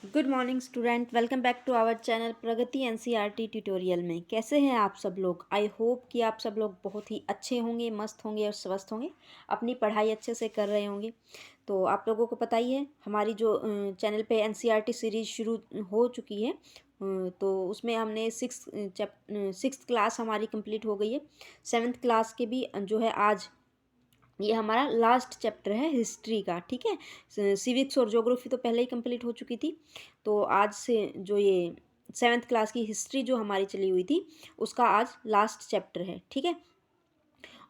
Good morning student, welcome back to our channel Pragati NCERT tutorial में। कैसे हैं आप सब लोग? आई होप कि आप सब लोग बहुत ही अच्छे होंगे, मस्त होंगे और स्वस्थ होंगे, अपनी पढ़ाई अच्छे से कर रहे होंगे। तो आप लोगों को पता ही है हमारी जो चैनल पे एनसीईआरटी सीरीज़ शुरू हो चुकी है। तो उसमें हमने सिक्स क्लास हमारी कंप्लीट हो गई है। सेवन्थ क्लास के भी जो है आज ये हमारा लास्ट चैप्टर है हिस्ट्री का। ठीक है, सिविक्स और ज्योग्राफी तो पहले ही कंप्लीट हो चुकी थी। तो आज से जो ये सेवन्थ क्लास की हिस्ट्री जो हमारी चली हुई थी उसका आज लास्ट चैप्टर है। ठीक है,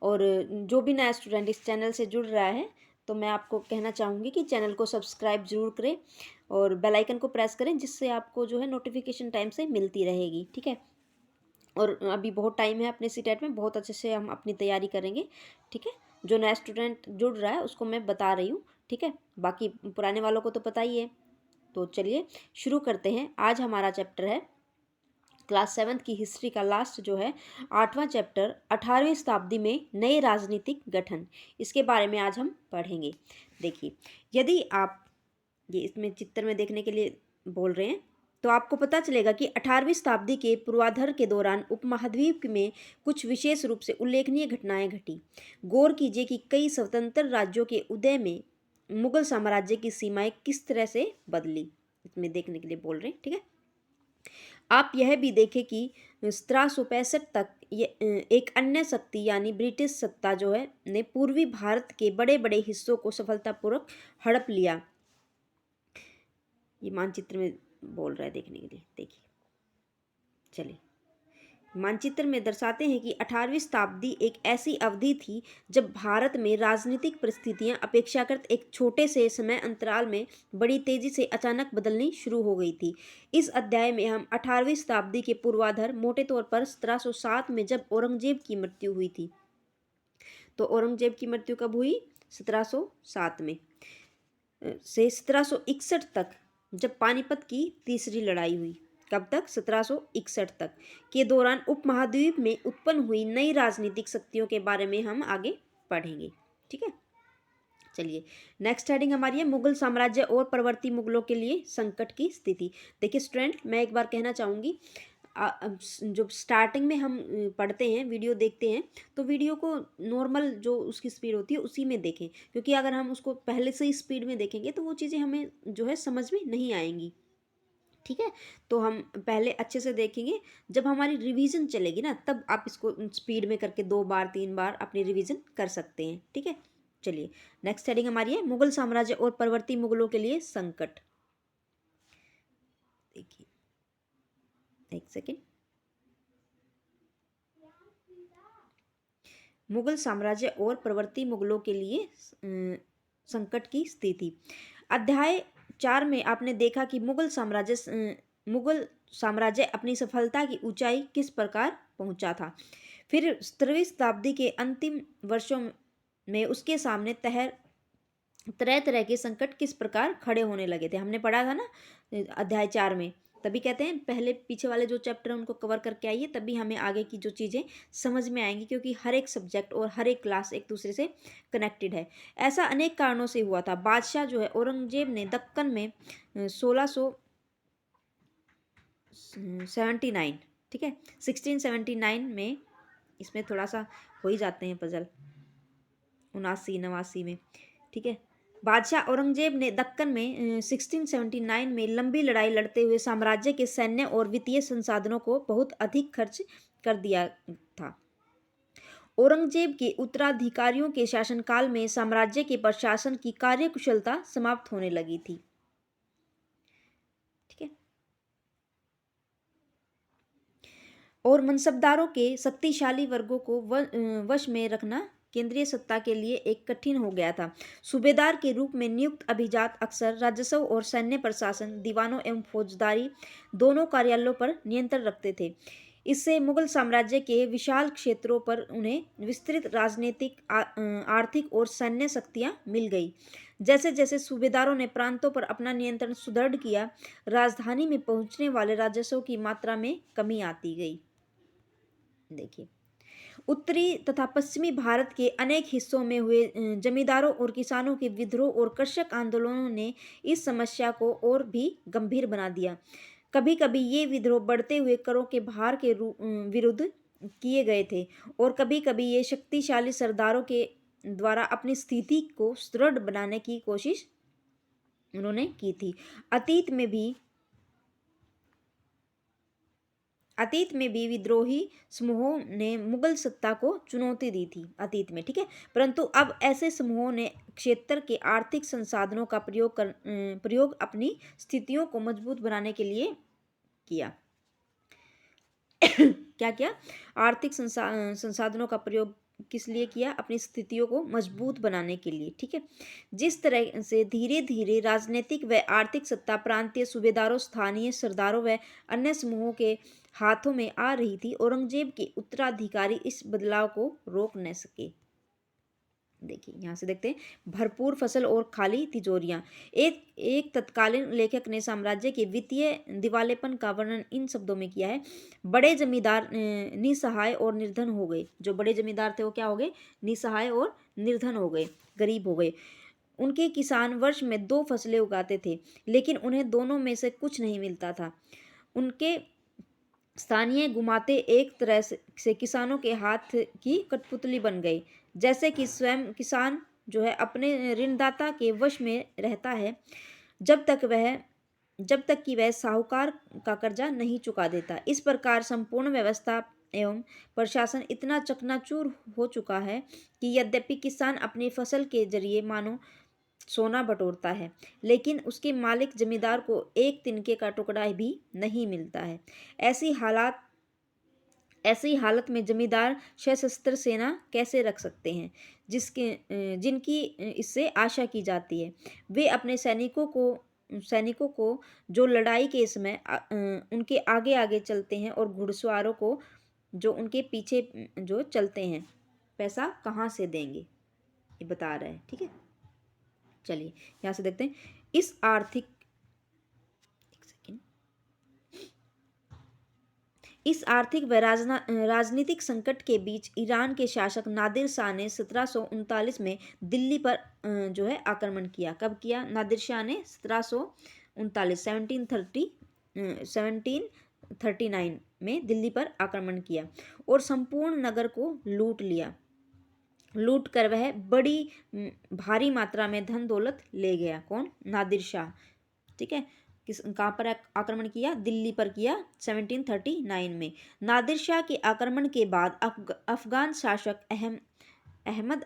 और जो भी नया स्टूडेंट इस चैनल से जुड़ रहा है तो मैं आपको कहना चाहूँगी कि चैनल को सब्सक्राइब ज़रूर करें और बेल आइकन को प्रेस करें, जिससे आपको जो है नोटिफिकेशन टाइम से मिलती रहेगी। ठीक है, और अभी बहुत टाइम है अपने सीटेट में, बहुत अच्छे से हम अपनी तैयारी करेंगे। ठीक है, जो नया स्टूडेंट जुड़ रहा है उसको मैं बता रही हूँ। ठीक है, बाकी पुराने वालों को तो पता ही है। तो चलिए शुरू करते हैं। आज हमारा चैप्टर है क्लास सेवन्थ की हिस्ट्री का लास्ट जो है 8वां चैप्टर, 18वीं शताब्दी में नए राजनीतिक गठन। इसके बारे में आज हम पढ़ेंगे। देखिए, यदि आप ये इसमें चित्र में देखने के लिए बोल रहे हैं तो आपको पता चलेगा कि 18वीं शताब्दी के पूर्वार्ध के दौरान उपमहाद्वीप में कुछ विशेष रूप से उल्लेखनीय घटनाएं घटी। गौर कीजिए कि कई स्वतंत्र राज्यों के उदय में मुगल साम्राज्य की सीमाएं किस तरह से बदली, इसमें देखने के लिए बोल रहे हैं। ठीक है, आप यह भी देखें कि 1765 तक ये एक अन्य शक्ति यानी ब्रिटिश सत्ता जो है ने पूर्वी भारत के बड़े बड़े हिस्सों को सफलतापूर्वक हड़प लिया। ये मानचित्र में बोल रहा है, देखने के लिए देखिए। चलिए, मानचित्र में दर्शाते हैं कि 18वीं शताब्दी एक ऐसी अवधि थी जब भारत में राजनीतिक परिस्थितियां अपेक्षाकृत एक छोटे से समय अंतराल में बड़ी तेजी से अचानक बदलनी शुरू हो गई थी। इस अध्याय में हम 18वीं शताब्दी के पूर्वाधार मोटे तौर पर 1707 में जब औरंगजेब की मृत्यु हुई थी। तो औरंगजेब की मृत्यु कब हुई? 1707 में से 1761 तक, जब पानीपत की तीसरी लड़ाई हुई। कब तक? 1761 तक के दौरान उपमहाद्वीप में उत्पन्न हुई नई राजनीतिक शक्तियों के बारे में हम आगे पढ़ेंगे। ठीक है, चलिए नेक्स्ट हेडिंग हमारी है मुगल साम्राज्य और परवर्ती मुगलों के लिए संकट की स्थिति। देखिए स्टूडेंट, मैं एक बार कहना चाहूँगी, जो स्टार्टिंग में हम पढ़ते हैं, वीडियो देखते हैं, तो वीडियो को नॉर्मल जो उसकी स्पीड होती है उसी में देखें, क्योंकि अगर हम उसको पहले से ही स्पीड में देखेंगे तो वो चीज़ें हमें जो है समझ में नहीं आएंगी। ठीक है, तो हम पहले अच्छे से देखेंगे, जब हमारी रिवीजन चलेगी ना तब आप इसको स्पीड में करके 2 बार 3 बार अपनी रिवीजन कर सकते हैं। ठीक है, चलिए नेक्स्ट हेडिंग हमारी है मुगल साम्राज्य और परवर्ती मुगलों के लिए संकट। देखिए एक सेकेंड। मुगल साम्राज्य और प्रवर्ती मुगलों के लिए संकट की स्थिति। अध्याय 4 में आपने देखा कि मुगल साम्राज्य अपनी सफलता की ऊंचाई किस प्रकार पहुंचा था। फिर 17वीं शताब्दी के अंतिम वर्षों में उसके सामने तरह तरह के संकट किस प्रकार खड़े होने लगे थे। हमने पढ़ा था ना अध्याय 4 में। तभी कहते हैं पहले पीछे वाले जो चैप्टर हैं उनको कवर करके आइए, तभी हमें आगे की जो चीज़ें समझ में आएंगी, क्योंकि हर एक सब्जेक्ट और हर एक क्लास एक दूसरे से कनेक्टेड है। ऐसा अनेक कारणों से हुआ था। बादशाह जो है औरंगजेब ने दक्कन में 1679, ठीक है 1679 में, इसमें थोड़ा सा हो ही जाते हैं पजल, 79 89 में। ठीक है, बादशाह औरंगजेब ने दक्कन में 1679 में लंबी लड़ाई लड़ते हुए साम्राज्य के सैन्य और वित्तीय संसाधनों को बहुत अधिक खर्च कर दिया था। औरंगजेब के उत्तराधिकारियों के शासनकाल में साम्राज्य के प्रशासन की कार्यकुशलता समाप्त होने लगी थी। ठीक है, और मनसबदारों के शक्तिशाली वर्गों को वश में रखना केंद्रीय सत्ता के लिए एक कठिन हो गया था। सूबेदार के रूप में नियुक्त अभिजात अक्सर राजस्व और सैन्य प्रशासन, दीवानों एवं फौजदारी दोनों कार्यालयों पर नियंत्रण रखते थे। इससे मुगल साम्राज्य के विशाल क्षेत्रों पर उन्हें विस्तृत राजनीतिक, आर्थिक और सैन्य शक्तियां मिल गई। जैसे जैसे सूबेदारों ने प्रांतों पर अपना नियंत्रण सुदृढ़ किया, राजधानी में पहुंचने वाले राजस्व की मात्रा में कमी आती गई। देखिए, उत्तरी तथा पश्चिमी भारत के अनेक हिस्सों में हुए जमींदारों और किसानों के विद्रोह और कृषक आंदोलनों ने इस समस्या को और भी गंभीर बना दिया। कभी कभी ये विद्रोह बढ़ते हुए करों के भार के विरुद्ध किए गए थे और कभी कभी ये शक्तिशाली सरदारों के द्वारा अपनी स्थिति को सुदृढ़ बनाने की कोशिश उन्होंने की थी। अतीत में भी अतीत में भी विद्रोही समूहों ने मुगल सत्ता को चुनौती दी थी अतीत में, ठीक है। परंतु अब ऐसे समूहों ने क्षेत्र के आर्थिक संसाधनों का प्रयोग अपनी स्थितियों को मजबूत बनाने के लिए किया। क्या किया? आर्थिक संसाधनों का प्रयोग किस लिए किया? अपनी स्थितियों को मजबूत बनाने के लिए, ठीक है। जिस तरह से धीरे धीरे राजनीतिक व आर्थिक सत्ता प्रांतीय सूबेदारों, स्थानीय सरदारों व अन्य समूहों के हाथों में आ रही थी, औरंगजेब के उत्तराधिकारी इस बदलाव को रोक न सके। देखिए यहाँ से देखते हैं, भरपूर फसल और खाली तिजोरियां। एक एक तत्कालीन लेखक ने साम्राज्य के वित्तीय दिवालेपन का वर्णन इन शब्दों में किया है। बड़े जमींदार निसहाय और निर्धन हो गए। जो बड़े जमींदार थे वो क्या हो गए? निसहाय और निर्धन हो गए, गरीब हो गए। उनके किसान वर्ष में 2 फसलें उगाते थे, लेकिन उन्हें दोनों में से कुछ नहीं मिलता था। उनके स्थानीय घुमाते एक तरह से किसानों के हाथ की कठपुतली बन गई। जैसे कि स्वयं किसान जो है अपने ऋणदाता के वश में रहता है जब तक कि वह साहूकार का कर्जा नहीं चुका देता। इस प्रकार संपूर्ण व्यवस्था एवं प्रशासन इतना चकनाचूर हो चुका है कि यद्यपि किसान अपनी फसल के जरिए मानो सोना बटोरता है, लेकिन उसके मालिक जमींदार को एक तिनके का टुकड़ा भी नहीं मिलता है। ऐसी हालत में जमींदार सशस्त्र सेना कैसे रख सकते हैं जिनकी इससे आशा की जाती है। वे अपने सैनिकों को जो लड़ाई के समय उनके आगे आगे चलते हैं और घुड़सवारों को जो उनके पीछे जो चलते हैं, पैसा कहाँ से देंगे, ये बता रहा है, ठीक है। चलिए यहाँ से देखते हैं, इस आर्थिक व राजनीतिक संकट के बीच ईरान के शासक नादिर शाह ने 1739 में दिल्ली पर जो है आक्रमण किया। कब किया? नादिर शाह ने 1739 में दिल्ली पर आक्रमण किया और संपूर्ण नगर को लूट लिया। लूट कर वह बड़ी भारी मात्रा में धन दौलत ले गया। कौन? नादिर शाह, ठीक है। कहाँ पर आक्रमण किया? दिल्ली पर किया 1739 में। नादिर शाह के आक्रमण के बाद अफगान शासक अहमद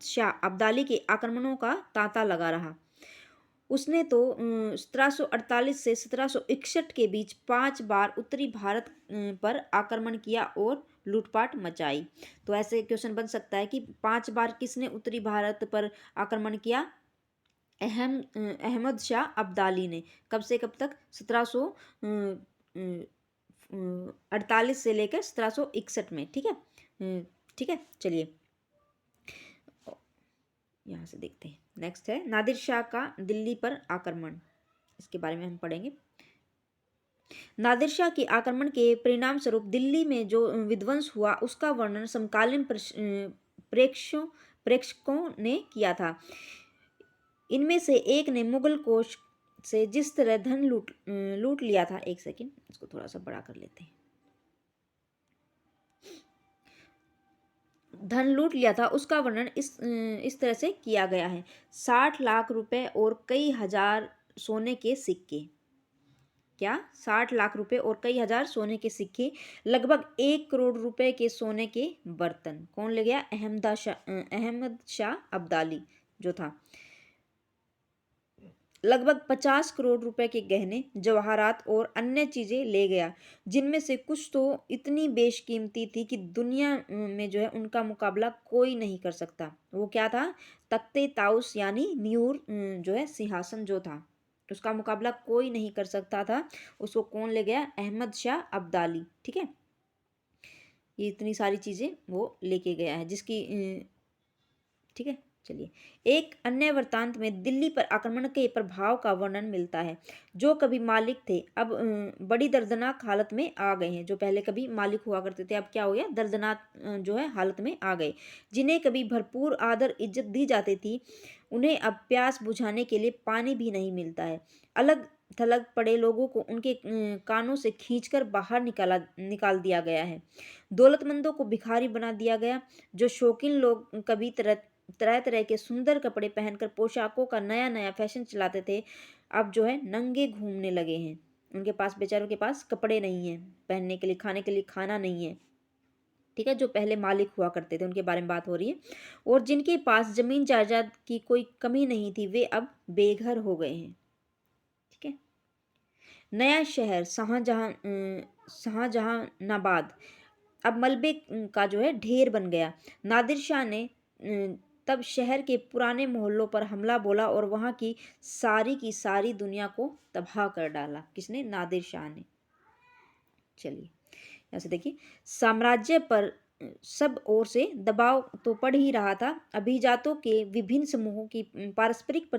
शाह अब्दाली के आक्रमणों का तांता लगा रहा। उसने तो 1748 से 1761 के बीच 5 बार उत्तरी भारत पर आक्रमण किया और लूटपाट मचाई। तो ऐसे क्वेश्चन बन सकता है कि 5 बार किसने उत्तरी भारत पर आक्रमण किया? अहमद शाह अब्दाली ने। कब से कब तक? 1748 से लेकर 1761 में, ठीक है। ठीक है, चलिए यहाँ से देखते हैं। नेक्स्ट है नादिर शाह का दिल्ली पर आक्रमण, इसके बारे में हम पढ़ेंगे। नादिर शाह के आक्रमण के परिणाम स्वरूप दिल्ली में जो विध्वंस हुआ उसका वर्णन समकालीन प्रेक्षकों ने किया था। इनमें से एक ने मुगल कोष से जिस तरह धन लूट लिया था, एक सेकंड इसको थोड़ा सा बड़ा कर लेते हैं, धन लूट लिया था उसका वर्णन इस तरह से किया गया है। 60 लाख रुपए और कई हजार सोने के सिक्के। क्या? 60 लाख रुपए और कई हजार सोने के सिक्के, लगभग 1 करोड़ रुपए के सोने के बर्तन। कौन ले गया? अहमद शाह अब्दाली जो था। लगभग 50 करोड़ रुपए के गहने, जवाहरात और अन्य चीजें ले गया, जिनमें से कुछ तो इतनी बेशकीमती थी कि दुनिया में जो है उनका मुकाबला कोई नहीं कर सकता। वो क्या था? तख्ते ताउस यानी न्यूर जो है सिंहासन जो था, उसका मुकाबला कोई नहीं कर सकता था। उसको कौन ले गया? अहमद शाह अब्दाली, ठीक है। ये इतनी सारी चीजें वो लेके गया है जिसकी ठीक है। चलिए, एक अन्य वृत्तांत में दिल्ली पर आक्रमण के प्रभाव का वर्णन मिलता है। जो कभी मालिक थे अब बड़ी दर्दनाक हालत में आ गए हैं। जो पहले कभी मालिक हुआ करते थे अब क्या हो गया, दर्दनाक जो है हालत में आ गए। जिन्हें कभी भरपूर आदर इज्जत दी जाती थी, उन्हें अब प्यास बुझाने के लिए पानी भी नहीं मिलता है। अलग थलग पड़े लोगों को उनके कानों से खींचकर बाहर निकाल दिया गया है। दौलतमंदों को भिखारी बना दिया गया। जो शौकीन लोग कभी तरह तरह तरह के सुंदर कपड़े पहनकर पोशाकों का नया नया फैशन चलाते थे, अब जो है नंगे घूमने लगे हैं। उनके पास, बेचारों के पास कपड़े नहीं हैं पहनने के लिए, खाने के लिए खाना नहीं है। ठीक है, जो पहले मालिक हुआ करते थे उनके बारे में बात हो रही है। और जिनके पास जमीन जायदाद की कोई कमी नहीं थी, वे अब बेघर हो गए हैं। ठीक है, नया शहर शाहजहानाबाद अब मलबे का जो है ढेर बन गया। नादिर शाह ने तब शहर के पुराने मोहल्लों पर हमला बोला और वहां की सारी दुनिया को तबाह कर डाला। किसने? नादिर शाह ने। चलिए, ऐसे देखिए, साम्राज्य पर सब ओर से दबाव तो पड़ ही रहा था। अभिजातों के विभिन्न समूहों की पारस्परिक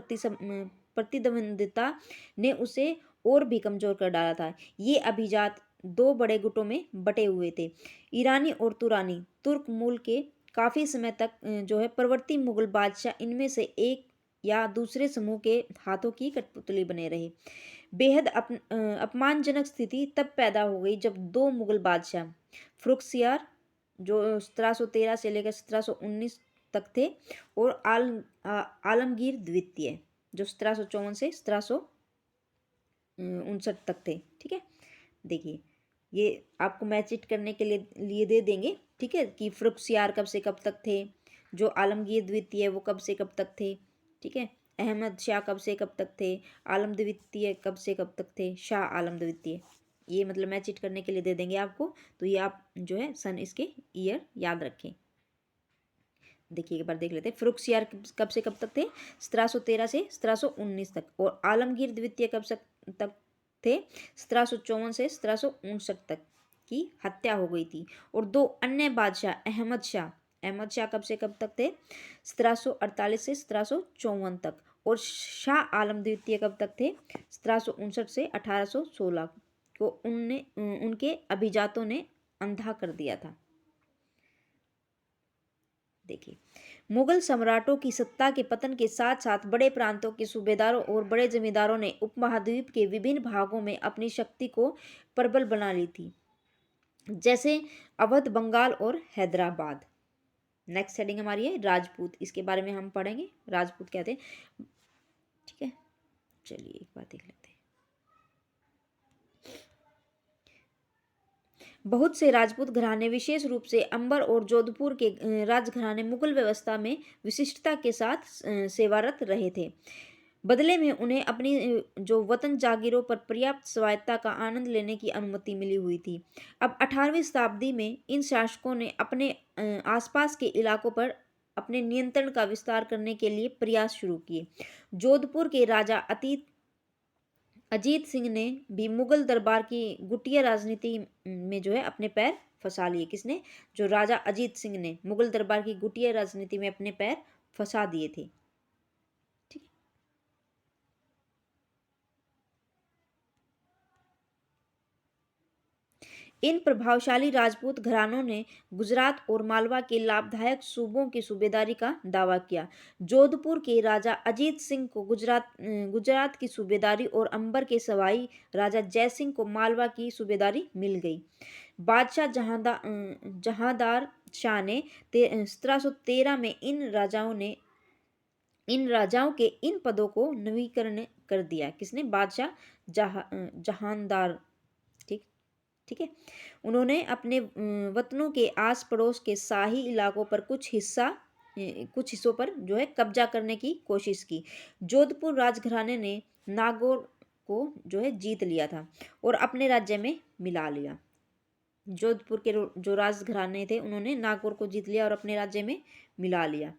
प्रतिद्वंदिता ने उसे और भी कमजोर कर डाला था। ये अभिजात दो बड़े गुटों में बटे हुए थे, ईरानी और तुरानी। तुर्क मूल के काफी समय तक जो है प्रवर्ती मुगल बादशाह इनमें से एक या दूसरे समूह के हाथों की कठपुतली बने रहे। बेहद अपमानजनक स्थिति तब पैदा हो गई जब दो मुगल बादशाह, फरुखसियार जो 1713 से लेकर 1719 तक थे, और आलमगीर द्वितीय जो 1754 से 1759 तक थे। ठीक है, देखिए, ये आपको मैचिट करने के लिए दे देंगे। ठीक है, कि फरुखसियार कब से कब तक थे, जो आलमगीर द्वितीय वो कब से कब तक थे। ठीक है, अहमद शाह कब से कब तक थे, आलम द्वितीय कब से कब तक थे, शाह आलम द्वितीय। ये मतलब मैचिट करने के लिए दे देंगे आपको, तो ये आप जो है सन, इसके ईयर याद रखें। देखिए, एक बार देख लेते हैं। फरुखसियार कब से कब तक थे? 1713 से 1719 तक। और आलमगीर द्वितीय कब से तक थे? 1754 से 1759 तक की हत्या हो गई थी। और दो अन्य बादशाह, अहमद शाह कब से कब तक थे? 1748 से 1754 तक। और शाह आलम द्वितीय कब तक थे? 1759 से 1816 को उनके अभिजातों ने अंधा कर दिया था। देखिए, मुगल सम्राटों की सत्ता के पतन के साथ साथ बड़े प्रांतों के सूबेदारों और बड़े जमींदारों ने उपमहाद्वीप के विभिन्न भागों में अपनी शक्ति को प्रबल बना ली थी, जैसे अवध, बंगाल और हैदराबाद। नेक्स्ट हेडिंग हमारी है राजपूत। इसके बारे में हम पढ़ेंगे, राजपूत कहते हैं। ठीक है, चलिए एक बार देख लेते हैं। बहुत से राजपूत घराने, विशेष रूप से अंबर और जोधपुर के राजघराने, मुगल व्यवस्था में विशिष्टता के साथ सेवारत रहे थे। बदले में उन्हें अपनी जो वतन जागीरों पर पर्याप्त स्वायत्ता का आनंद लेने की अनुमति मिली हुई थी। अब 18वीं शताब्दी में इन शासकों ने अपने आसपास के इलाकों पर अपने नियंत्रण का विस्तार करने के लिए प्रयास शुरू किए। जोधपुर के राजा अजीत सिंह ने भी मुगल दरबार की गुटिया राजनीति में जो है अपने पैर फंसा लिए। किसने? जो राजा अजीत सिंह ने मुगल दरबार की गुटिया राजनीति में अपने पैर फंसा दिए थे। ठीक है, इन प्रभावशाली राजपूत घरानों ने गुजरात और मालवा के लाभदायक सूबों की सूबेदारी का दावा किया। जोधपुर के राजा अजीत सिंह को गुजरात की सूबेदारी और अंबर के सवाई राजा जय सिंह को मालवा की सूबेदारी मिल गई। बादशाह जहांदार शाह ने 1713 में इन राजाओं के इन पदों को नवीकरण कर दिया। किसने? बादशाह जहांदार। ठीक है, उन्होंने अपने वतनों के आस पड़ोस के शाही इलाकों पर कुछ हिस्सों पर जो है कब्जा करने की कोशिश की। जोधपुर राजघराने ने नागौर को जो है जीत लिया था और अपने राज्य में मिला लिया। जोधपुर के जो राजघराने थे उन्होंने नागौर को जीत लिया और अपने राज्य में मिला लिया।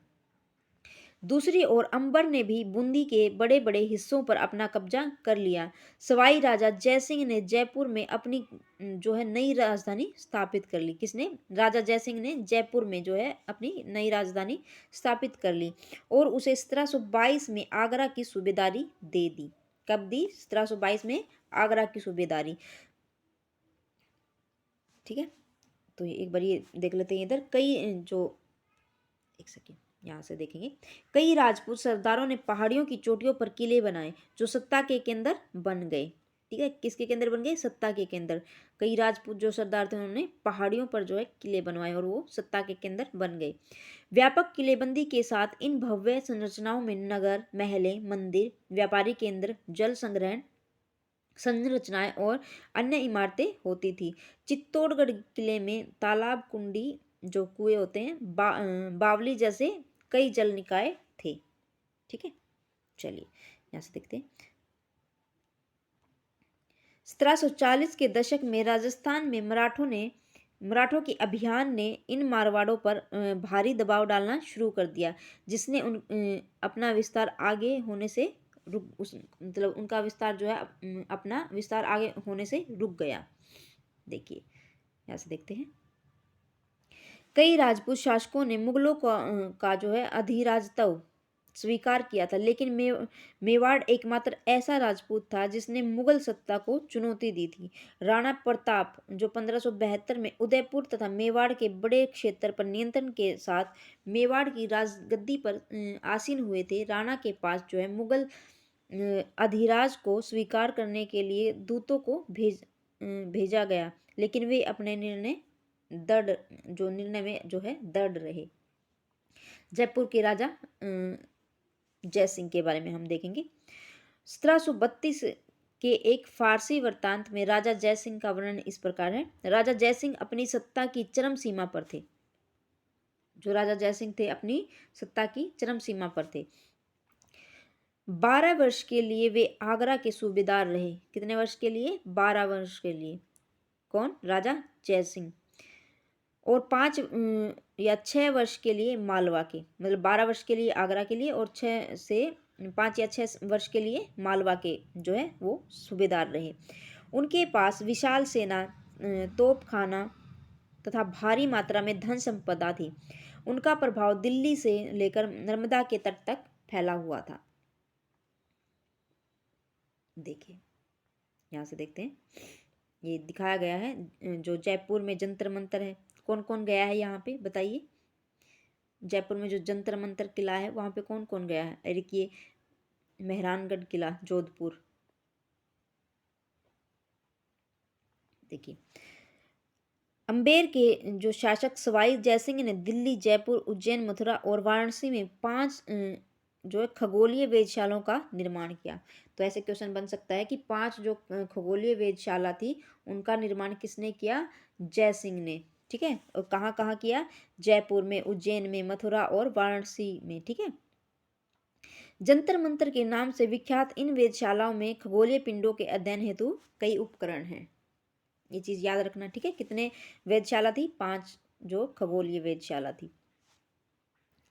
दूसरी ओर अंबर ने भी बूंदी के बड़े बड़े हिस्सों पर अपना कब्जा कर लिया। सवाई राजा जयसिंह ने जयपुर में अपनी जो है नई राजधानी स्थापित कर ली। किसने? राजा जयसिंह ने जयपुर में जो है अपनी नई राजधानी स्थापित कर ली और उसे 1722 में आगरा की सूबेदारी दे दी। कब दी? 1722 में आगरा की सूबेदारी। ठीक है, तो एक बार ये देख लेते हैं। इधर कई जो, एक सेकेंड, यहाँ से देखेंगे, कई राजपूत सरदारों ने पहाड़ियों की चोटियों पर किले बनाए जो सत्ता के केंद्र बन गए। ठीक है, किसके केंद्र बन गए? सत्ता के केंद्र। कई राजपूत जो सरदार थे उन्होंने पहाड़ियों पर जो है किले बनवाए और वो सत्ता के केंद्र बन गए। व्यापक किलेबंदी के साथ इन भव्य संरचनाओं में नगर, महलें, मंदिर, व्यापारी केंद्र, जल संग्रहण संरचनाएं और अन्य इमारतें होती थी। चित्तौड़गढ़ किले में तालाब, कुंडी, जो कुएं होते हैं, बावली जैसे कई जल निकाय थे। ठीक है, चलिए यहां से देखते हैं। 1740 के दशक में राजस्थान में मराठों के अभियान ने इन मारवाड़ों पर भारी दबाव डालना शुरू कर दिया, जिसने अपना विस्तार आगे होने से मतलब उनका विस्तार जो है अपना विस्तार आगे होने से रुक गया। देखिए यहाँ से देखते हैं। कई राजपूत शासकों ने मुगलों का जो है अधिराजत्व स्वीकार किया था, लेकिन मेवाड़ एकमात्र ऐसा राजपूत था जिसने मुगल सत्ता को चुनौती दी थी। राणा प्रताप जो 1572 में उदयपुर तथा मेवाड़ के बड़े क्षेत्र पर नियंत्रण के साथ मेवाड़ की राजगद्दी पर आसीन हुए थे। राणा के पास जो है मुगल अधिराज को स्वीकार करने के लिए दूतों को भेजा गया, लेकिन वे अपने निर्णय में जो है दृढ़ रहे। जयपुर के राजा जयसिंह के बारे में हम देखेंगे। 1732 के एक फारसी वृत्तांत में राजा जयसिंह का वर्णन इस प्रकार है। राजा जयसिंह अपनी सत्ता की चरम सीमा पर थे। जो राजा जयसिंह थे अपनी सत्ता की चरम सीमा पर थे। 12 वर्ष के लिए वे आगरा के सूबेदार रहे। कितने वर्ष के लिए? 12 वर्ष के लिए। कौन? राजा जयसिंह। और 5 या 6 वर्ष के लिए मालवा के, मतलब 12 वर्ष के लिए आगरा के लिए और 5 या 6 वर्ष के लिए मालवा के जो है वो सूबेदार रहे। उनके पास विशाल सेना, तोपखाना तथा भारी मात्रा में धन संपदा थी। उनका प्रभाव दिल्ली से लेकर नर्मदा के तट तक फैला हुआ था। देखिए यहाँ से देखते हैं, ये दिखाया गया है जो जयपुर में जंतर मंतर है। कौन कौन गया है यहाँ पे बताइए? जयपुर में जो जंतर मंतर किला है वहाँ पे कौन कौन गया है? अरे ये मेहरानगढ़ किला, जोधपुर। देखिए अंबेर के जो शासक सवाई जयसिंह ने दिल्ली, जयपुर, उज्जैन, मथुरा और वाराणसी में 5 जो है खगोलीय वेधशालाओं का निर्माण किया। तो ऐसे क्वेश्चन बन सकता है कि 5 जो खगोलीय वेधशाला थी उनका निर्माण किसने किया? जयसिंह ने। ठीक है, और कहाँ कहाँ किया? जयपुर में, उज्जैन में, मथुरा और वाराणसी में। ठीक है, जंतर मंतर के नाम से विख्यात इन वेधशालाओं में खगोलीय पिंडों के अध्ययन हेतु कई उपकरण हैं। ये चीज याद रखना। ठीक है, कितने वेधशाला थी? 5 जो खगोलीय वेधशाला थी।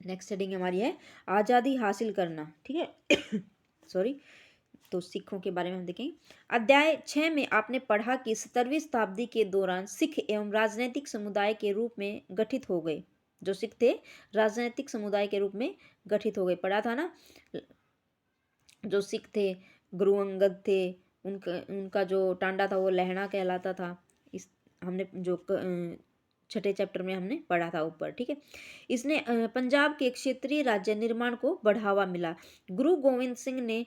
नेक्स्ट हेडिंग हमारी है आज़ादी हासिल करना। ठीक है सॉरी। तो सिखों के बारे में हम देखेंगे। अध्याय 6 में आपने पढ़ा कि 17वीं शताब्दी के दौरान सिख एवं राजनीतिक समुदाय के रूप में गठित हो गए। जो सिख थे राजनीतिक समुदाय के रूप में गठित हो गए। पढ़ा था ना, जो सिख थे, गुरु अंगद थे, उनका जो टांडा था वो लहणा कहलाता था। इस हमने जो छठे चैप्टर में हमने पढ़ा था ऊपर। ठीक है, इसने पंजाब के क्षेत्रीय राज्य निर्माण को बढ़ावा मिला। गुरु गोविंद सिंह ने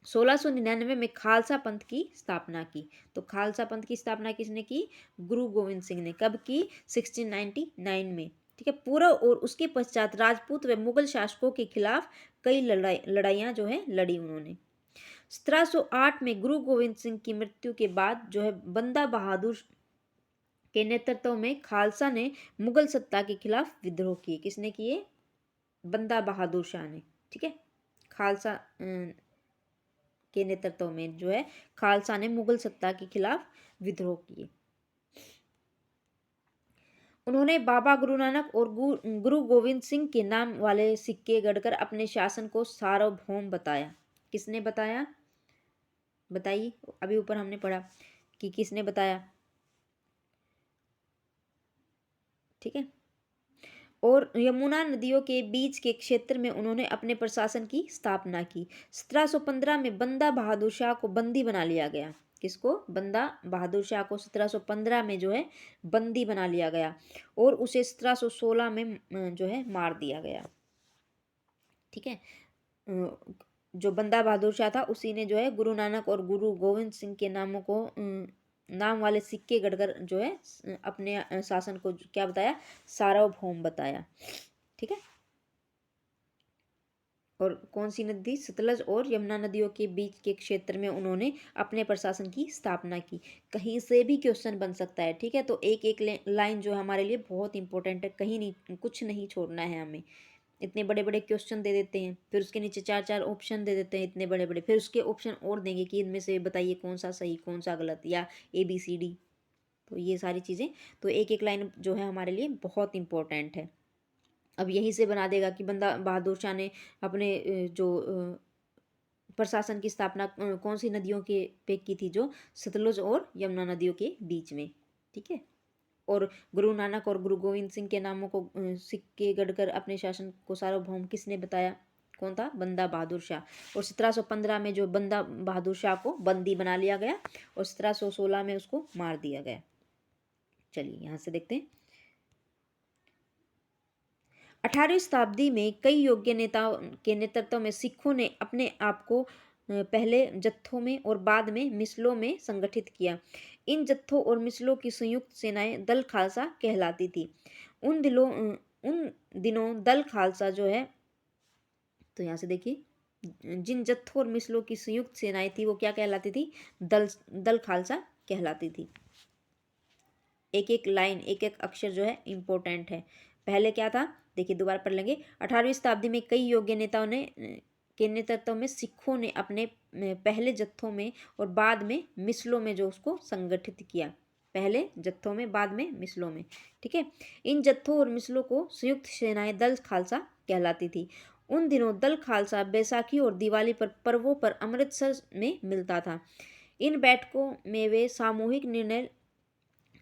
1699 में खालसा पंथ की स्थापना की। तो खालसा पंथ की स्थापना किसने की? गुरु गोविंद सिंह ने। कब की? 1699 में। ठीक है, पूर्व और उसके पश्चात राजपूत व मुगल शासकों के खिलाफ कई लड़ाइयाँ जो है लड़ी उन्होंने। 1708 में गुरु गोविंद सिंह की मृत्यु के बाद जो है बंदा बहादुर के नेतृत्व में खालसा ने मुगल सत्ता के खिलाफ विद्रोह किए। किसने किए? बंदा बहादुर शाह ने। ठीक है, खालसा के नेतृत्व में जो है खालसा ने मुगल सत्ता के खिलाफ विद्रोह किए। उन्होंने बाबा गुरु नानक और गुरु गोविंद सिंह के नाम वाले सिक्के गढ़कर अपने शासन को सार्वभौम बताया। किसने बताया, बताइए। अभी ऊपर हमने पढ़ा कि किसने बताया, ठीक है। और यमुना नदियों के बीच के क्षेत्र में उन्होंने अपने प्रशासन की स्थापना की। 1715 में बंदा बहादुर शाह को बंदी बना लिया गया। किसको, बंदा बहादुर शाह को 1715 में जो है बंदी बना लिया गया और उसे 1716 में जो है मार दिया गया, ठीक है। जो बंदा बहादुर शाह था उसी ने जो है गुरु नानक और गुरु गोविंद सिंह के नामों को नाम वाले सिक्के गढ़कर जो है अपने शासन को क्या बताया, सार्वभौम बताया, ठीक है। और कौन सी नदी, सतलज और यमुना नदियों के बीच के क्षेत्र में उन्होंने अपने प्रशासन की स्थापना की। कहीं से भी क्वेश्चन बन सकता है, ठीक है। तो एक एक लाइन जो हमारे लिए बहुत इंपॉर्टेंट है, कहीं नहीं, कुछ नहीं छोड़ना है हमें। इतने बड़े बड़े क्वेश्चन दे देते हैं, फिर उसके नीचे चार चार ऑप्शन दे देते हैं इतने बड़े बड़े, फिर उसके ऑप्शन और देंगे कि इनमें से बताइए कौन सा सही कौन सा गलत, या ABCD। तो ये सारी चीज़ें, तो एक एक लाइन जो है हमारे लिए बहुत इंपॉर्टेंट है। अब यहीं से बना देगा कि बंदा बहादुर शाह ने अपने जो प्रशासन की स्थापना कौन सी नदियों के पे की थी, जो सतलुज और यमुना नदियों के बीच में, ठीक है। और गुरु नानक और गुरु गोविंद सिंह के नामों को सिक्के गढ़कर अपने शासन को सार्वभौम किसने बताया, कौन था, बंदा बहादुर शाह। और 1715 में जो बंदा बहादुर शाह को बंदी बना लिया गया और 1716 में उसको मार दिया गया। चलिए यहाँ से देखते हैं। 18वीं शताब्दी में कई योग्य नेताओं के नेतृत्व में सिखों ने अपने आप को पहले जत्थों में और बाद में मिसलों में संगठित किया। इन जत्थों और मिसलों की संयुक्त सेनाएं दल खालसा कहलाती थी। उन दिनों दल खालसा जो है, तो यहाँ से देखिए, जिन जत्थों और मिसलों की संयुक्त सेनाएं थी वो क्या कहलाती थी, दल खालसा कहलाती थी। एक एक लाइन एक एक अक्षर जो है इंपॉर्टेंट है। पहले क्या था, देखिए दोबारा पढ़ लेंगे। 18वीं शताब्दी में कई योग्य नेताओं ने के नेतृत्व में सिखों ने अपने पहले जत्थों में और बाद में मिसलों में जो उसको संगठित किया। पहले जत्थों में, बाद में मिसलों में, ठीक है। इन जत्थों और मिसलों को संयुक्त सेनाएं दल खालसा कहलाती थी। उन दिनों दल खालसा बैसाखी और दिवाली पर पर्वों पर अमृतसर में मिलता था। इन बैठकों में वे सामूहिक निर्णय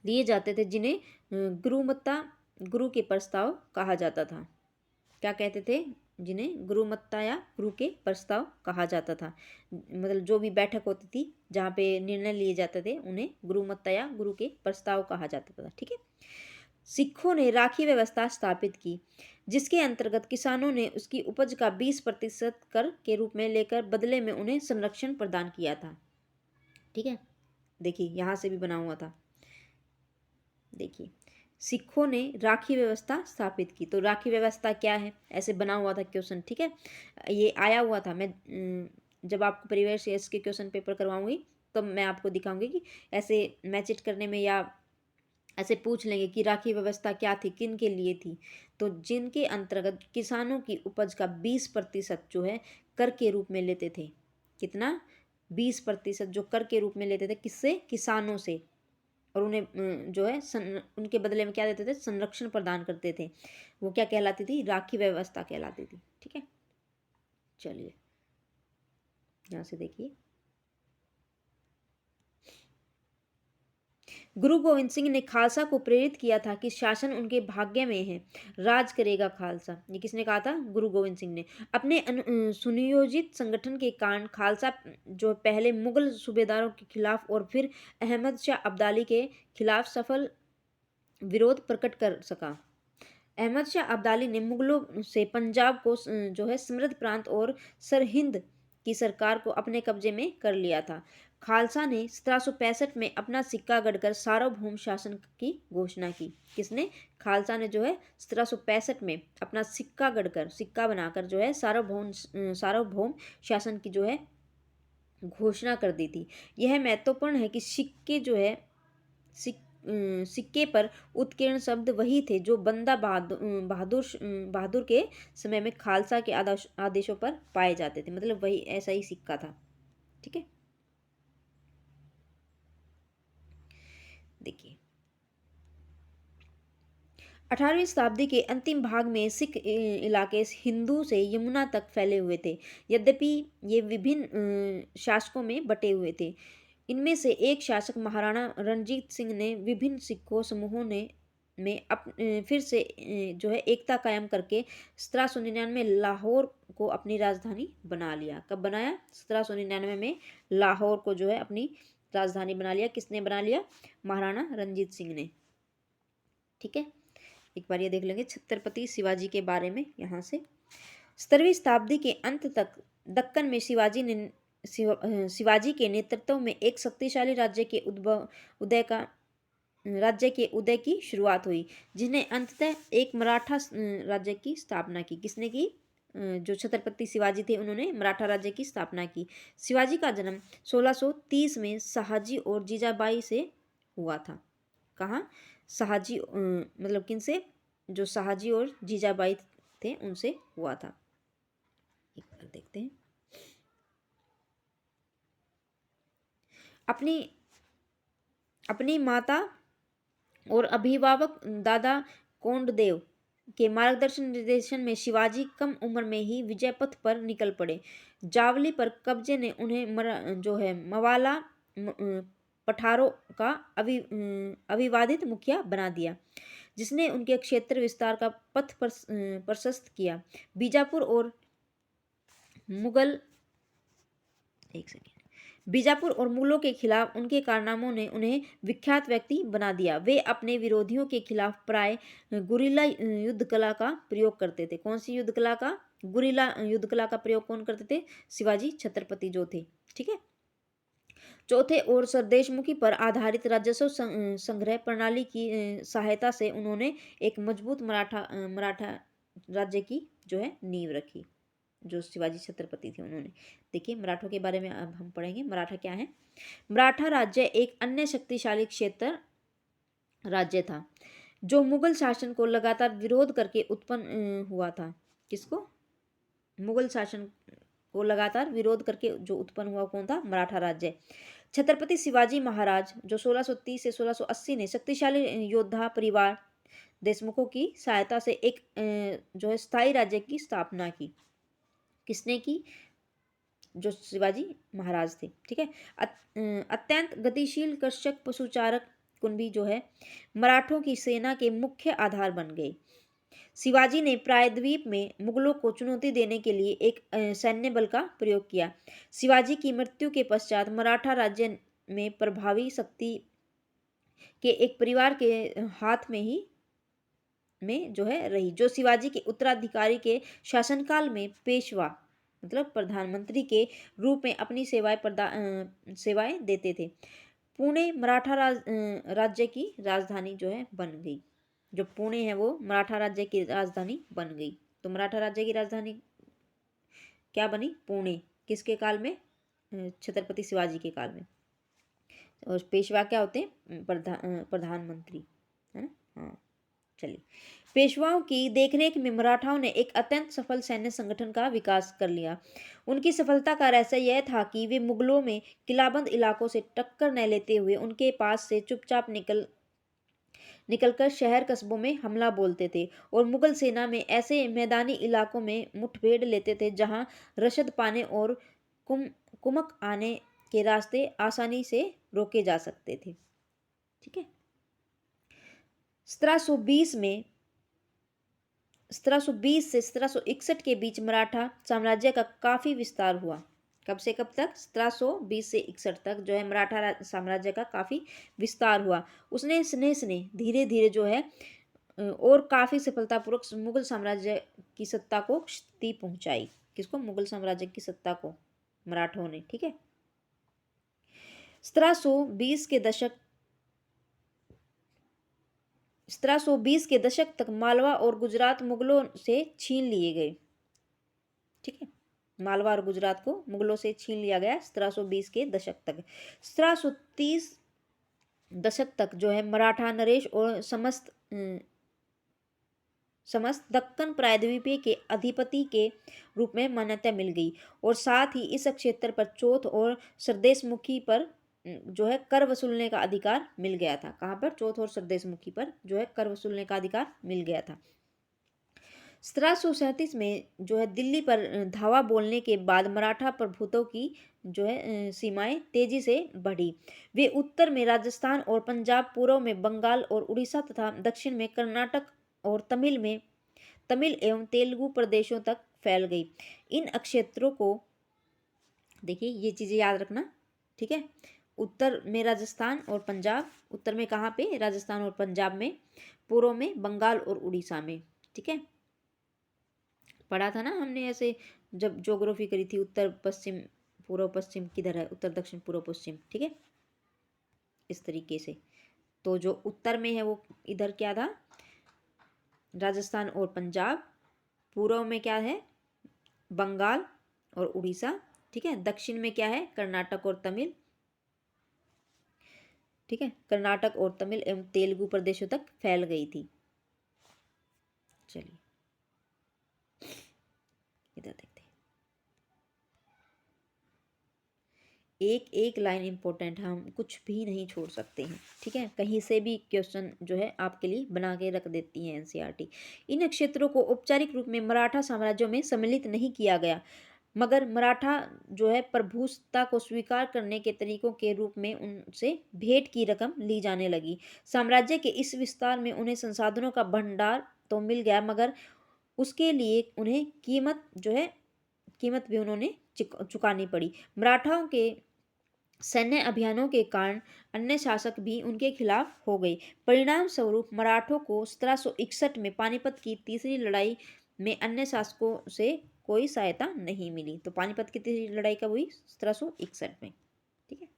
लिए जाते थे जिन्हें गुरुमत्ता, गुरु के प्रस्ताव कहा जाता था। क्या कहते थे, जिन्हें गुरुमत्ता या गुरु के प्रस्ताव कहा जाता था। मतलब जो भी बैठक होती थी जहाँ पे निर्णय लिए जाते थे उन्हें गुरुमत्ता या गुरु के प्रस्ताव कहा जाता था, ठीक है। सिखों ने राखी व्यवस्था स्थापित की, जिसके अंतर्गत किसानों ने उसकी उपज का 20% कर के रूप में लेकर बदले में उन्हें संरक्षण प्रदान किया था, ठीक है। देखिए यहाँ से भी बना हुआ था, देखिए सिखों ने राखी व्यवस्था स्थापित की। तो राखी व्यवस्था क्या है, ऐसे बना हुआ था क्वेश्चन, ठीक है। ये आया हुआ था, मैं जब आपको परिवेश एस के क्वेश्चन पेपर करवाऊंगी तो मैं आपको दिखाऊंगी कि ऐसे मैचिट करने में, या ऐसे पूछ लेंगे कि राखी व्यवस्था क्या थी, किन के लिए थी। तो जिनके अंतर्गत किसानों की उपज का 20% जो है कर के रूप में लेते थे। कितना, 20% जो कर के रूप में लेते थे, किससे, किसानों से। और उन्हें जो है उनके बदले में क्या देते थे, संरक्षण प्रदान करते थे। वो क्या कहलाती थी, राखी व्यवस्था कहलाती थी, ठीक है। चलिए यहाँ से देखिए, गुरु गोविंद सिंह ने खालसा को प्रेरित किया था कि शासन उनके भाग्य में है, राज करेगा खालसा। ये किसने कहा था, गुरु गोविंद सिंह ने। अपने सुनियोजित संगठन के कारण खालसा जो पहले मुगल सूबेदारों के खिलाफ और फिर अहमद शाह अब्दाली के खिलाफ सफल विरोध प्रकट कर सका। अहमद शाह अब्दाली ने मुगलों से पंजाब को जो है समृद्ध प्रांत और सरहिंद की सरकार को अपने कब्जे में कर लिया था। खालसा ने 1765 में अपना सिक्का गढ़कर सार्वभौम शासन की घोषणा की। किसने, खालसा ने जो है 1765 में अपना सिक्का गढ़कर, सिक्का बनाकर जो है सार्वभौम शासन की जो है घोषणा कर दी थी। यह महत्वपूर्ण है कि सिक्के जो है सिक्के पर उत्कीर्ण शब्द वही थे जो बंदा बहादुर के समय में खालसा के आदेशों पर पाए जाते थे। मतलब वही ऐसा ही सिक्का था, ठीक है। देखिए 18वीं शताब्दी के अंतिम भाग में सिख इलाके हिंदू से यमुना तक फैले हुए थे। यद्यपि ये विभिन्न शासकों में बटे हुए थे। इनमें से एक शासक महाराणा रणजीत सिंह ने विभिन्न सिखों समूहों ने में फिर से जो है एकता कायम करके 1799 लाहौर को अपनी राजधानी बना लिया। कब बनाया? 1799 में लाहौर को जो है अपनी राजधानी बना लिया। किसने बना लिया? महाराणा रणजीत सिंह ने। ठीक है, एक बार ये देख लेंगे छत्रपति शिवाजी के बारे में। यहाँ से 17वीं शताब्दी के अंत तक दक्कन में शिवाजी के नेतृत्व में एक शक्तिशाली राज्य के उदय की शुरुआत हुई, जिन्हें अंततः एक मराठा राज्य की स्थापना की। किसने की? जो छत्रपति शिवाजी थे उन्होंने मराठा राज्य की स्थापना की। शिवाजी का जन्म 1630 में शहाजी और जीजाबाई से हुआ था। कहाँ? शहाजी मतलब किन से? जो शहाजी और जीजाबाई थे उनसे हुआ था। एक बार देखते हैं। अपनी माता और अभिभावक दादा कोंडदेव के मार्गदर्शन निर्देशन में शिवाजी कम उम्र में ही विजय पथ पर निकल पड़े। जावली पर कब्जे ने उन्हें जो है मवाला पठारों का अविवादित मुखिया बना दिया, जिसने उनके क्षेत्र विस्तार का पथ प्रशस्त किया। बीजापुर और मुगलों के खिलाफ उनके कारनामों ने उन्हें विख्यात व्यक्ति बना दिया। वे अपने विरोधियों के खिलाफ प्राय गुरिल्ला युद्ध कला का प्रयोग करते थे। कौन सी युद्ध कला का? गुरिल्ला युद्ध कला का प्रयोग कौन करते थे? शिवाजी छत्रपति जो थे। ठीक है। चौथे और स्वदेशमुखी पर आधारित राजस्व संग्रह प्रणाली की सहायता से उन्होंने एक मजबूत मराठा राज्य की जो है नींव रखी। जो शिवाजी छत्रपति थे उन्होंने। देखिए मराठों के बारे में अब हम पढ़ेंगे। मराठा क्या है? मराठा राज्य एक अन्य शक्तिशाली क्षेत्र राज्य था जो मुगल शासन को लगातार विरोध करके उत्पन्न हुआ था। किसको? मुगल शासन को लगातार विरोध करके जो उत्पन्न हुआ कौन था? मराठा राज्य। छत्रपति शिवाजी महाराज जो 1630 से 1680 ने शक्तिशाली योद्धा परिवार देशमुखों की सहायता से एक जो है स्थायी राज्य की स्थापना की। किसने की? जो शिवाजी महाराज थे। ठीक है। अत्यंत गतिशील कृषक पशुचारक कुंभी जो है मराठों की सेना के मुख्य आधार बन गए। शिवाजी ने प्रायद्वीप में मुगलों को चुनौती देने के लिए एक सैन्य बल का प्रयोग किया। शिवाजी की मृत्यु के पश्चात मराठा राज्य में प्रभावी शक्ति के एक परिवार के हाथ में जो है रही, जो शिवाजी के उत्तराधिकारी के शासनकाल में पेशवा मतलब प्रधानमंत्री के रूप में अपनी सेवाएं देते थे। पुणे मराठा राज्य की राजधानी जो है बन गई। जो पुणे है वो मराठा राज्य की राजधानी बन गई। तो मराठा राज्य की राजधानी क्या बनी? पुणे। किसके काल में? छत्रपति शिवाजी के काल में। और पेशवा क्या होते हैं? प्रधानमंत्री, है ना? हाँ, चलिए। पेशवाओं की देखरेख में मराठाओं ने एक अत्यंत सफल सैन्य संगठन का विकास कर लिया। उनकी सफलता का रहस्य यह था कि वे मुगलों में किलाबंद इलाकों से टक्कर न लेते हुए उनके पास से चुपचाप निकलकर शहर कस्बों में हमला बोलते थे और मुगल सेना में ऐसे मैदानी इलाकों में मुठभेड़ लेते थे जहां रसद पाने और कुमक आने के रास्ते आसानी से रोके जा सकते थे। ठीक है। 1720 से 1761 के बीच मराठा साम्राज्य का काफी विस्तार हुआ। कब से कब तक? 1720 से 61 तक जो है मराठा साम्राज्य का काफी विस्तार हुआ। उसने स्ने धीरे धीरे जो है और काफी सफलतापूर्वक मुगल साम्राज्य की सत्ता को क्षति पहुंचाई। किसको? मुगल साम्राज्य की सत्ता को मराठों ने। ठीक है। 1720 के दशक तक मालवा और गुजरात मुगलों से छीन लिए गए। ठीक है। मालवा और गुजरात को मुगलों से छीन लिया गया 1720 के दशक तक। 1730 दशक तक जो है मराठा नरेश और समस्त दक्कन प्रायद्वीपीय के अधिपति के रूप में मान्यता मिल गई और साथ ही इस क्षेत्र पर चौथ और सरदेशमुखी पर जो है कर वसूलने का अधिकार मिल गया था। कहाँ पर? चौथ और सरदेशमुखी पर जो है कर वसूलने का अधिकार मिल गया था। 1737 में जो है दिल्ली पर धावा बोलने के बाद मराठा प्रभुत्व की जो है सीमाएं तेजी से बढ़ी। वे उत्तर में राजस्थान और पंजाब, पूर्व में बंगाल और उड़ीसा तथा दक्षिण में कर्नाटक और तमिल एवं तेलुगु प्रदेशों तक फैल गई। इन क्षेत्रों को देखिए, ये चीजें याद रखना, ठीक है। उत्तर में राजस्थान और पंजाब, उत्तर में कहाँ पे? राजस्थान और पंजाब में, पूर्व में बंगाल और उड़ीसा में, ठीक है। पढ़ा था ना हमने ऐसे जब ज्योग्राफी करी थी, उत्तर पश्चिम पूर्व पश्चिम किधर है, उत्तर दक्षिण पूर्व पश्चिम, ठीक है, इस तरीके से। तो जो उत्तर में है वो इधर क्या था? राजस्थान और पंजाब, पूर्व में क्या है? बंगाल और उड़ीसा, ठीक है। दक्षिण में क्या है? कर्नाटक और तमिल, ठीक है। कर्नाटक और तमिल एवं तेलुगु प्रदेशों तक फैल गई थी। चलिए इधर देखते हैं, एक एक लाइन इंपॉर्टेंट है, हम कुछ भी नहीं छोड़ सकते हैं, ठीक है। कहीं से भी क्वेश्चन जो है आपके लिए बना के रख देती है एनसीईआरटी। इन क्षेत्रों को औपचारिक रूप में मराठा साम्राज्यों में सम्मिलित नहीं किया गया, मगर मराठा जो है प्रभुसत्ता को स्वीकार करने के तरीकों के रूप में उनसे भेंट की रकम ली जाने लगी। साम्राज्य के इस विस्तार में उन्हें संसाधनों का भंडार तो मिल गया, मगर उसके लिए उन्हें कीमत भी उन्होंने चुकानी पड़ी। मराठाओं के सैन्य अभियानों के कारण अन्य शासक भी उनके खिलाफ हो गए। परिणाम स्वरूप मराठों को 1761 में पानीपत की तीसरी लड़ाई में अन्य शासकों से कोई सहायता नहीं मिली। तो पानीपत की तीसरी लड़ाई कब हुई? 1761 में, ठीक है।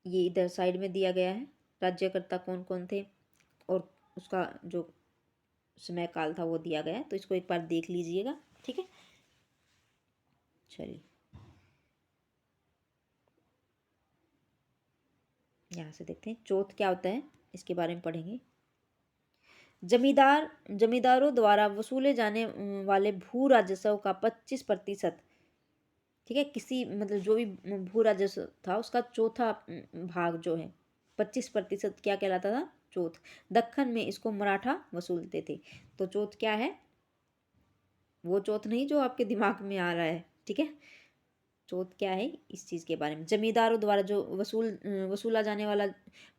ये इधर साइड में दिया गया है, राज्यकर्ता कौन कौन थे और उसका जो समय काल था वो दिया गया है, तो इसको एक बार देख लीजिएगा, ठीक है। चलिए यहाँ से देखते हैं चौथ क्या होता है, इसके बारे में पढ़ेंगे। जमींदारों द्वारा वसूले जाने वाले भू राजस्व का 25%, ठीक है, किसी मतलब जो भी भू राजस्व था उसका चौथा भाग जो है 25% क्या कहलाता था? चौथ। दक्कन में इसको मराठा वसूलते थे। तो चौथ क्या है? वो चौथ नहीं जो आपके दिमाग में आ रहा है, ठीक है। चौथ क्या है इस चीज़ के बारे में, जमींदारों द्वारा जो वसूला जाने वाला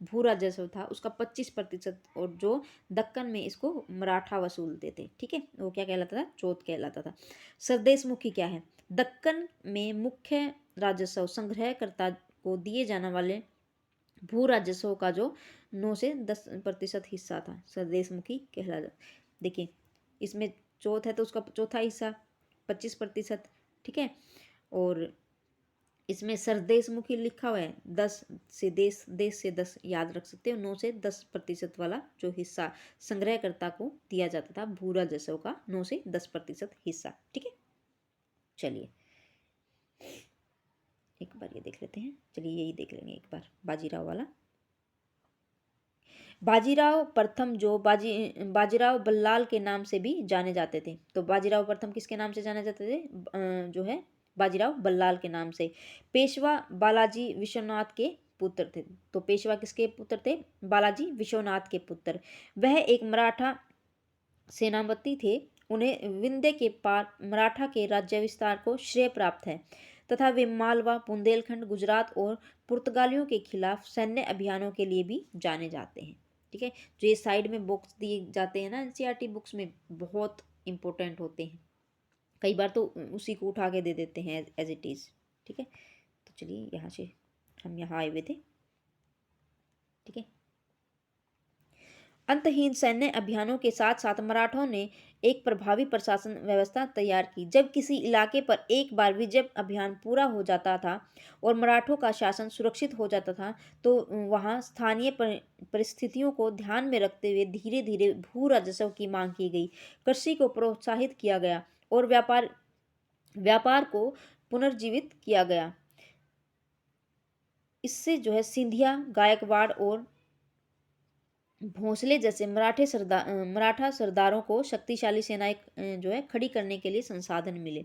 भू राजस्व था उसका 25%, और जो दक्कन में इसको मराठा वसूलते थे, ठीक है, वो क्या कहलाता था? चौथ कहलाता था। सरदेशमुखी क्या है? दक्कन में मुख्य राजस्व संग्रहकर्ता को दिए जाने वाले भू राजस्व का जो 9 से 10% हिस्सा था, सरदेशमुखी कहलाता। देखिए इसमें चौथ है तो उसका चौथा हिस्सा 25%, ठीक है। और इसमें सरदेशमुखी लिखा हुआ है, 10 से देश से 10 याद रख सकते हो, 9 से 10% वाला जो हिस्सा संग्रहकर्ता को दिया जाता था भू राजस्व का 9 से 10% हिस्सा, ठीक है। चलिए एक बार ये देख लेते हैं, चलिए यही देख लेंगे एक बार बाजीराव वाला। बाजीराव प्रथम जो बाजीराव बल्लाल के नाम से भी जाने जाते थे। तो बाजीराव प्रथम किसके नाम से जाने जाते थे? जो है बाजीराव बल्लाल के नाम से। पेशवा बालाजी विश्वनाथ के पुत्र थे। तो पेशवा किसके पुत्र थे? बालाजी विश्वनाथ के पुत्र। वह एक मराठा सेनापति थे। उन्हें विंध्य के पार मराठा के राज्य विस्तार को श्रेय प्राप्त है तथा वे मालवा, बुंदेलखंड, गुजरात और पुर्तगालियों के खिलाफ सैन्य अभियानों के लिए भी जाने जाते हैं, ठीक है। जो ये साइड में बुक्स दिए जाते हैं ना एनसीईआरटी बुक्स में, बहुत इंपॉर्टेंट होते हैं, कई बार तो उसी को उठा के दे देते हैं एज इट इज़, ठीक है। तो चलिए यहाँ से हम यहाँ आए हुए थे, ठीक है। अंतहीन सैन्य अभियानों के साथ साथ मराठों ने एक प्रभावी प्रशासन व्यवस्था तैयार की। जब किसी इलाके पर एक बार विजय अभियान पूरा हो जाता था और मराठों का शासन सुरक्षित हो जाता था, तो वहां स्थानीय परिस्थितियों को ध्यान में रखते हुए धीरे धीरे भू राजस्व की मांग की गई, कृषि को प्रोत्साहित किया गया और व्यापार को पुनर्जीवित किया गया। इससे जो है सिंधिया, गायकवाड़ और भोंसले जैसे मराठा सरदारों को शक्तिशाली सेनाएं जो है खड़ी करने के लिए संसाधन मिले।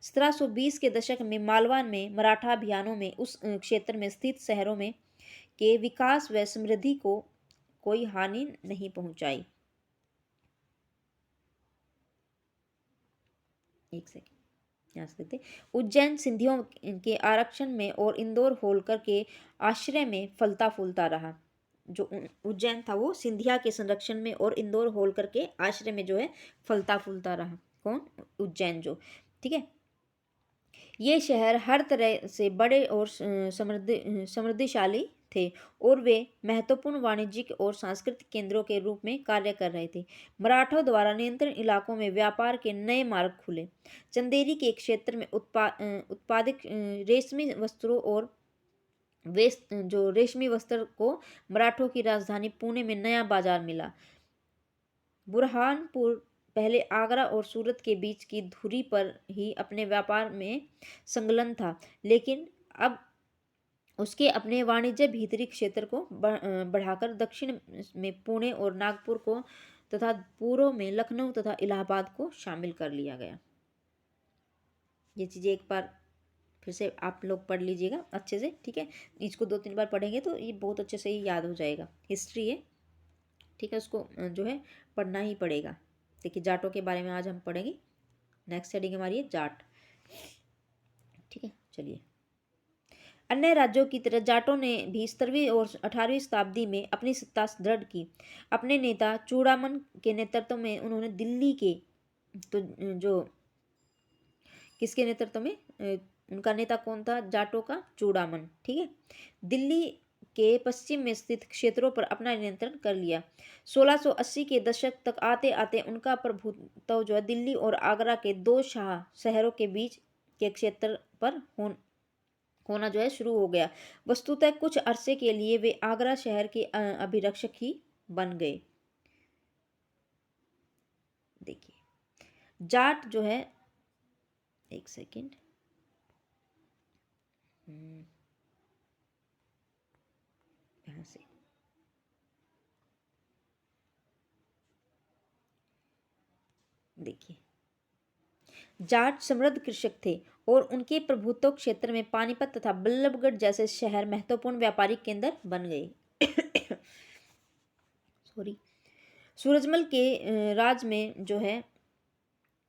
1720 के दशक में मालवा में मराठा अभियानों में उस क्षेत्र में स्थित शहरों में के विकास व समृद्धि को कोई हानि नहीं पहुंचाई। एक सेकंड, यहाँ से देखते। उज्जैन सिंधियों के आरक्षण में और इंदौर होलकर के आश्रय में फलता फूलता रहा। जो उज्जैन था वो सिंधिया के संरक्षण में और इंदौर होलकर के आश्रय में जो है फलता फूलता रहा। कौन? उज्जैन जो, ठीक है। ये शहर हर तरह से बड़े और समृद्धिशाली थे और वे महत्वपूर्ण वाणिज्यिक और सांस्कृतिक केंद्रों के रूप में कार्य कर रहे थे। मराठों द्वारा नियंत्रण इलाकों में व्यापार के नए मार्ग खुले। चंदेरी के क्षेत्र में उत्पादित रेशमी वस्त्रों और जो रेशमी वस्त्र को मराठों की राजधानी पुणे में नया बाजार मिला। बुरहानपुर पहले आगरा और सूरत के बीच की धुरी पर ही अपने व्यापार में संलग्न था, लेकिन अब उसके अपने वाणिज्य भीतरी क्षेत्र को बढ़ाकर दक्षिण में पुणे और नागपुर को तथा पूर्व में लखनऊ तथा इलाहाबाद को शामिल कर लिया गया। ये चीज़ें एक बार फिर से आप लोग पढ़ लीजिएगा अच्छे से, ठीक है। इसको 2-3 बार पढ़ेंगे तो ये बहुत अच्छे से ही याद हो जाएगा। हिस्ट्री है, ठीक है, उसको जो है पढ़ना ही पड़ेगा। देखिए जाटों के बारे में आज हम पढ़ेंगे। नेक्स्ट हेडिंग हमारी है जाट, ठीक है। चलिए, अन्य राज्यों की तरह जाटों ने भी 17वीं और 18वीं शताब्दी में अपनी सत्ता दृढ़ की। अपने नेता चूड़ामन के नेतृत्व में उन्होंने दिल्ली के तो जो किसके नेतृत्व में उनका नेता कौन था? जाटों का चूड़ामन, ठीक है। दिल्ली के पश्चिम में स्थित क्षेत्रों पर अपना नियंत्रण कर लिया। 1680 के दशक तक आते आते उनका प्रभुत्व जो है दिल्ली और आगरा के दो शाह शहरों के बीच के क्षेत्र पर होना जो है शुरू हो गया। वस्तुतः कुछ अरसे के लिए वे आगरा शहर के अभिरक्षक ही बन गए। देखिए जाट जो है, एक सेकेंड, यहाँ से देखिए, जाट समृद्ध कृषक थे और उनके प्रभुत्व क्षेत्र में पानीपत तथा बल्लभगढ़ जैसे शहर महत्वपूर्ण व्यापारिक केंद्र बन गए। सॉरी। सूरजमल के राज में जो है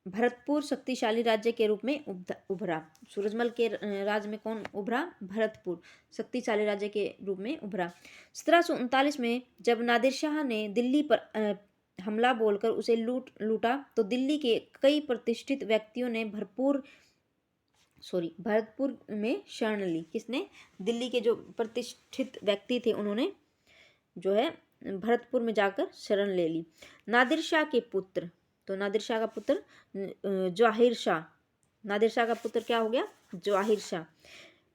भरतपुर शक्तिशाली राज्य के रूप में उभरा। सूरजमल के राज में कौन उभरा? भरतपुर शक्तिशाली राज्य के रूप में उभरा। 1739 में जब नादिर शाह ने दिल्ली पर हमला बोलकर उसे लूटा तो दिल्ली के कई प्रतिष्ठित व्यक्तियों ने भरतपुर में शरण ली। किसने? दिल्ली के जो प्रतिष्ठित व्यक्ति थे उन्होंने जो है भरतपुर में जाकर शरण ले ली। नादिर शाह के पुत्र, तो नादिर शाह का पुत्र जवाहिर शाह, नादिर शाह का पुत्र क्या हो गया? जवाहिर शाह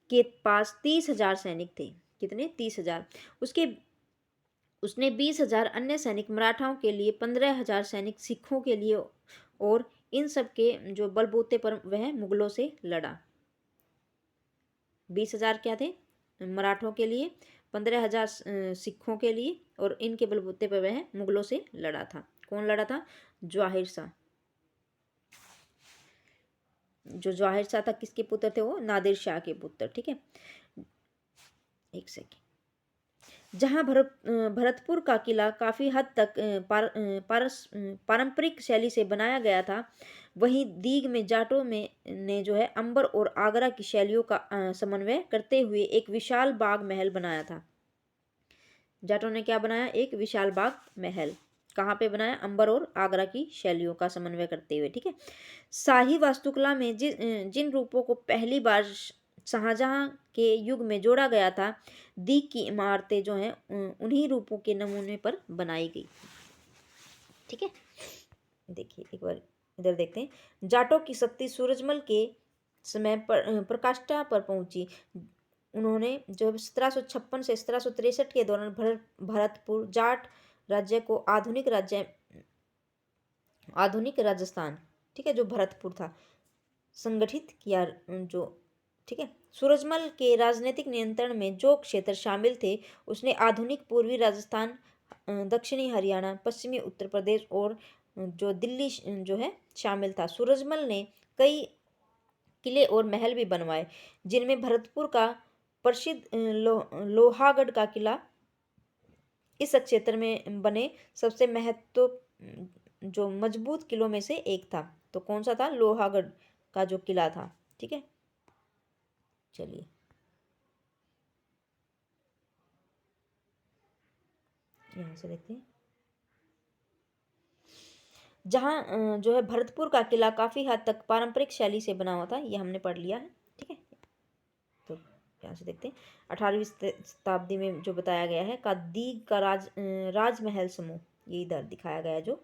के पास 30,000 सैनिक थे। कितने? 30,000। उसने 20,000 अन्य सैनिक मराठाओं के लिए, 15,000 सैनिक सिखों के लिए और इन सब के जो बलबूते पर वह मुगलों से लड़ा। 20,000 क्या थे? मराठों के लिए, 15,000 सिखों के लिए और इनके बलबूते पर वह मुगलों से लड़ा था। कौन लड़ा था? जवाहिर शाह। जो जवाहिर शाह था किसके पुत्र थे? वो नादिर शाह के पुत्र, ठीक है। एक सेकेंड। जहां भरतपुर का किला काफी हद तक पारंपरिक शैली से बनाया गया था, वहीं दीग में जाटों में ने जो है अंबर और आगरा की शैलियों का समन्वय करते हुए एक विशाल बाग महल बनाया था। जाटों ने क्या बनाया? एक विशाल बाग महल। कहाँ पे बनाया? अंबर और आगरा की शैलियों का समन्वय करते हुए, ठीक है। शाही वास्तुकला में जिन रूपों को पहली बार शाहजहां के युग में जोड़ा गया था, दीग की इमारतें जो हैं उन्हीं रूपों के नमूने पर बनाई गई, ठीक है। देखिए एक बार इधर देखते हैं। जाटों की शक्ति सूरजमल के समय पर प्रकाष्ठा पर पहुंची। उन्होंने जो 1756 से 1763 के दौरान भरतपुर जाट राज्य को आधुनिक राजस्थान, ठीक है, जो भरतपुर था, संगठित किया जो, ठीक है। सूरजमल के राजनीतिक नियंत्रण में जो क्षेत्र शामिल थे उसने आधुनिक पूर्वी राजस्थान दक्षिणी हरियाणा, पश्चिमी उत्तर प्रदेश और जो दिल्ली जो है शामिल था। सूरजमल ने कई किले और महल भी बनवाए, जिनमें भरतपुर का प्रसिद्ध लोहागढ़ का किला इस क्षेत्र में बने सबसे महत्व जो मजबूत किलों में से एक था। तो कौन सा था? लोहागढ़ का जो किला था। ठीक है, चलिए यहाँ से देखते हैं। जहाँ जो है भरतपुर का किला काफ़ी हद तक पारंपरिक शैली से बना हुआ था, ये हमने पढ़ लिया है। ठीक है, तो यहाँ से देखते हैं। 18वीं शताब्दी में जो बताया गया है का दीग का राजमहल समूह, ये इधर दिखाया गया है। जो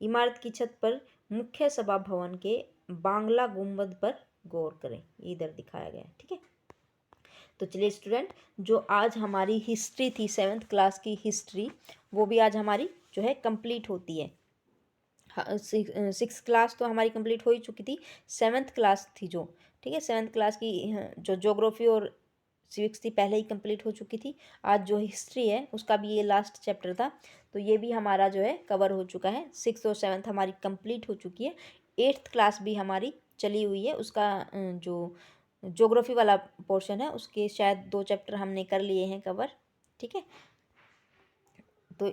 इमारत की छत पर मुख्य सभा भवन के बांग्ला गुंबद पर गौर करें, ये इधर दिखाया गया है। ठीक है, तो चलिए स्टूडेंट, जो आज हमारी हिस्ट्री थी 7th क्लास की हिस्ट्री, वो भी आज हमारी जो है कंप्लीट होती है। 6th क्लास तो हमारी कंप्लीट हो ही चुकी थी, 7th क्लास थी जो। ठीक है, 7th क्लास की जो ज्योग्राफी और सिविक्स थी पहले ही कंप्लीट हो चुकी थी। आज जो हिस्ट्री है उसका भी ये लास्ट चैप्टर था, तो ये भी हमारा जो है कवर हो चुका है। 6th और 7th हमारी कंप्लीट हो चुकी है। 8th क्लास भी हमारी चली हुई है, उसका जो ज्योग्राफी वाला पोर्शन है उसके शायद 2 चैप्टर हमने कर लिए हैं कवर। ठीक है, तो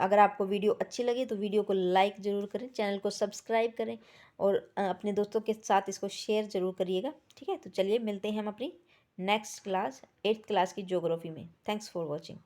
अगर आपको वीडियो अच्छी लगे तो वीडियो को लाइक ज़रूर करें, चैनल को सब्सक्राइब करें और अपने दोस्तों के साथ इसको शेयर ज़रूर करिएगा। ठीक है, तो चलिए मिलते हैं हम अपनी नेक्स्ट क्लास 8th क्लास की ज्योग्राफी में। Thanks for watching.